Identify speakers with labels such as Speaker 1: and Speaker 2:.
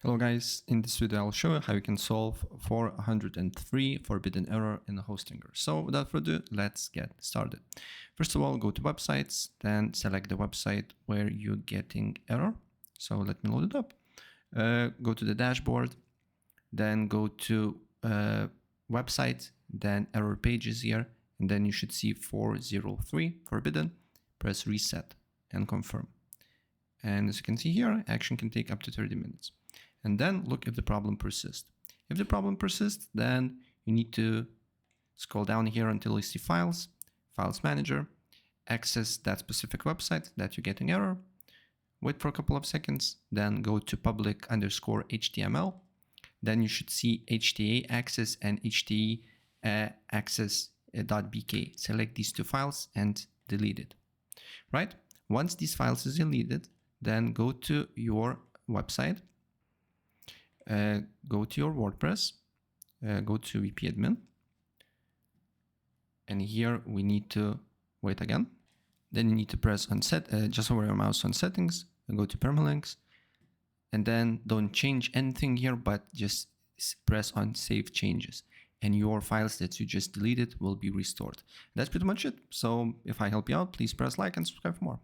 Speaker 1: Hello guys, in this video I'll show you how you can solve 403 forbidden error in Hostinger. So without further ado, let's get started. First of all, go to websites, then select the website where you're getting error. So let me load it up. Go to the dashboard, then go to website, then error pages here, and then you should see 403 forbidden. Press reset and confirm. And as you can see here, action can take up to 30 minutes. And then look if the problem persists. If the problem persists, then you need to scroll down here until you see files, files manager, access that specific website that you're getting error, wait for a couple of seconds, then go to public_HTML. Then you should see HTA access and HTA access.bk. Select these two files and delete it. Right? Once these files is deleted, then go to your website. Go to your WordPress, go to VP admin, and here we need to wait again. Then you need to press on just hover your mouse on settings and go to permalinks, and then don't change anything here, but just press on save changes, and your files that you just deleted will be restored. That's pretty much it. So if I help you out, please press like and subscribe for more.